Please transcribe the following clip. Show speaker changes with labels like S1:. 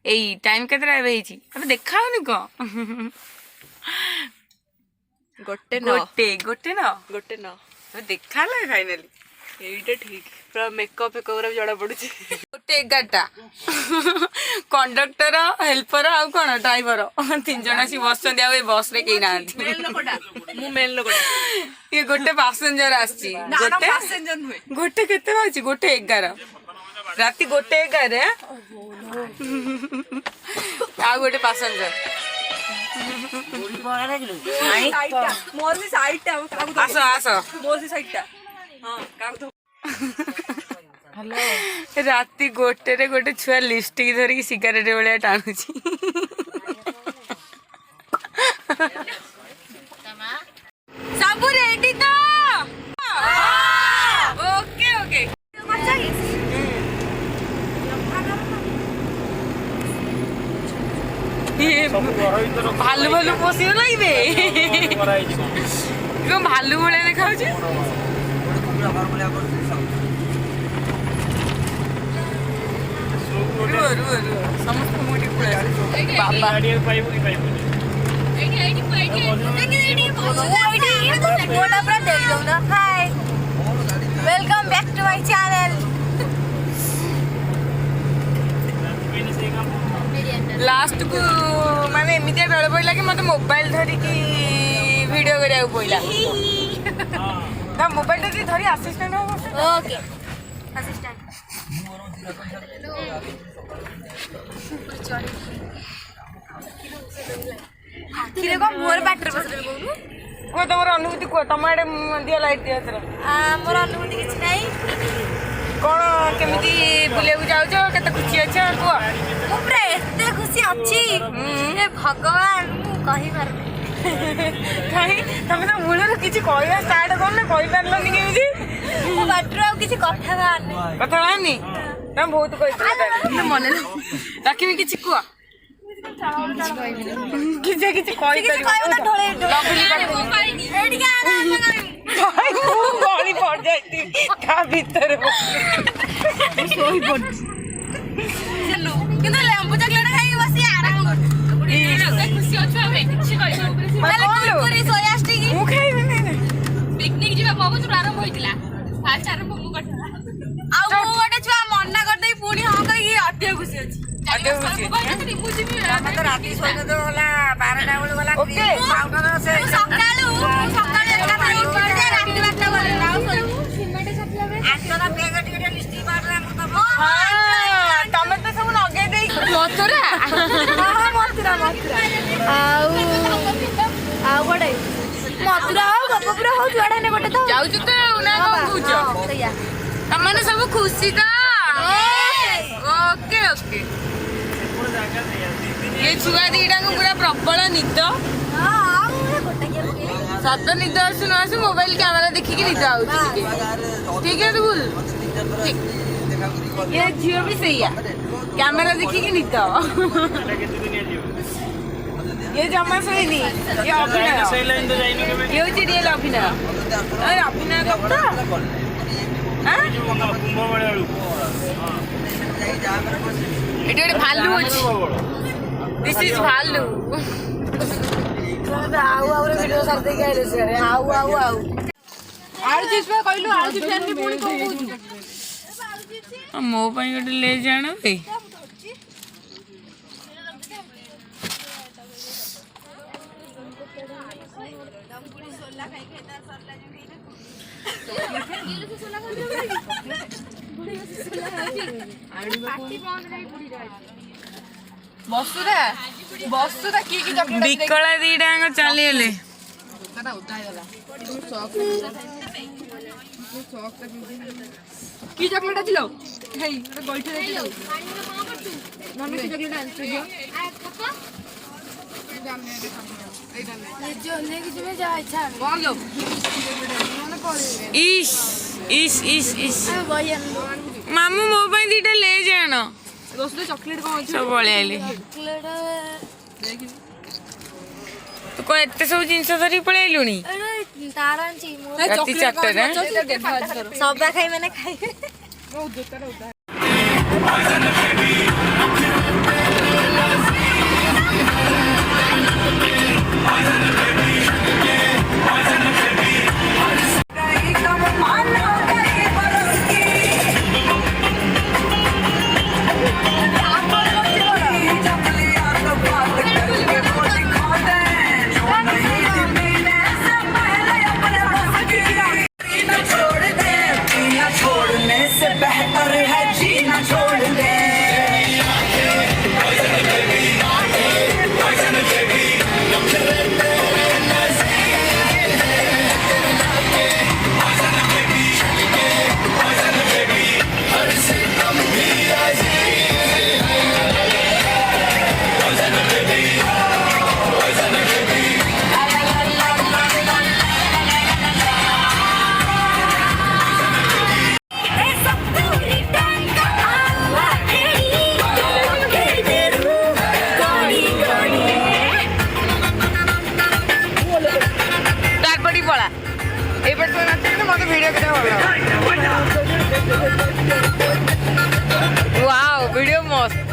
S1: एई time केतरा एबे अबे देखाउनी को
S2: गोटे
S1: गोटे न अबे देखा ला फाइनली
S2: एटा ठीक पूरा मेकअप पूरा जड़ा पड़ुची
S1: गोटे 11टा कंडक्टर हेल्पर आ कोन ड्राइवर 3 जण आसी बसछन आ बस रे केही नांती
S2: मु मेन लोकटा
S1: ये गोटे पैसेंजर आछि गोटे
S2: पैसेंजर नुहे
S1: गोटे केते बाजी गोटे 11 राती गोटे 11 आ गोटे पैसेंजर
S2: मोर से साइड
S1: आसो आसो
S2: मोर से साइड हां का
S1: हेलो राती गोटे रे गोटे छुआ लिपस्टिक धरी सिगारेट बेले टाणुची सब रेडी तो ओके ओके भालू भालू पोसी लगे भालू भाया देखा समस्त मुझे बाबा
S3: welcome back to my channel
S1: last को माने एमितिया बेल पड़ा कि मत मोबाइल धरिकी वीडियो करिया पड़ा ना मोबाइल धरी असिस्टेंट
S3: ओके असिस्टेंट हाथी को मोर बैटर बसले कोनु
S1: को तमर अनुभूति को टमाटे दिया लाइट दिया तरा
S3: मोर अनुभूति किछ नै
S1: कोन केमिति बुले को जाउ छ केते खुशी अछि को
S3: मु पूरा एते खुशी अछि ए भगवान मु कहि पार
S1: काई तमे तो मुळर किछि कहया स्टार्ट करन कहि पारलनी केमिति
S3: मु बैटर आ किछि कथा
S1: बानी ना बहुत कहि मन राखी में किछि को किछि किछि कहि गली पड़ जाती का भीतर सोई पड़
S3: चलो किंतु लेंबू चॉकलेट खाई बसी आराम कर खुशी अछि हमें किछि कहि माने कुरकुरी सोया स्टिक
S1: मु खाइबे नै
S3: पिकनिक जीवा बहुत आरंभ होइतिला फास्ट आरंभ मु करथला आ मु गोटे छुआ मन्ना कर दई पुनी हां कहि अति खुशी अछि
S1: अति खुशी
S3: मु जीवी
S1: तो राती सोई तो होला 12टा बेल वाला ओके पाउडर से
S3: सकाळू एका तारीख पर जे राती 12टा बोले राव सोई सिमेंट सप्लाई में आटरा बेग टिके लिस्टी बारला तो
S1: हां तमे तो सब लगे देई मथुरा
S3: हां मथुरा आउ गोटे मथुरा हो गपपुरा हो जुआडा ने गोटे तो
S1: जाउछु तो ना कहूचो
S3: सैया
S1: तमने सब खुशी तो ओके ओके ये छुआ दीटा को पूरा प्रबल निद सत निद आसु न आसु मोबाइल कैमरा देखी कि निद आउछ ठीक है रूल ठीक ये झियो भी सही है कैमरा देखी कि निद ये जमा सही नहीं ये अभिनय ये होची रियल अभिनय अरे अभिनय करता हां एटे गोटे भालू अछि दिस इज भालू आउ आउ रे वीडियो सार दे गइले से आउ आउ आउ
S2: आलू चिप्स कहलु आलू चिप्स आनी पुणी को
S1: मो पई गोटे ले जाण बे
S2: बसुरा की चॉकलेट
S1: बिकला दीडांग चलीले
S2: की चॉकलेट आछिलो हेई गोइठे देखिलो मम्मी की चॉकलेट आनछो
S3: जो लेके जमे जा इच्छा
S2: कौन लो
S1: इस मामू मो पई दीटा ले जाण
S2: दोस्त चॉकलेट कौन अछि
S1: सब बळे आइले तो को एते सब जिंस धरी पळेलुनी
S3: तारांची
S1: राती 4टा रे
S3: सब खाई मैंने खाई
S1: वाव वीडियो मस्त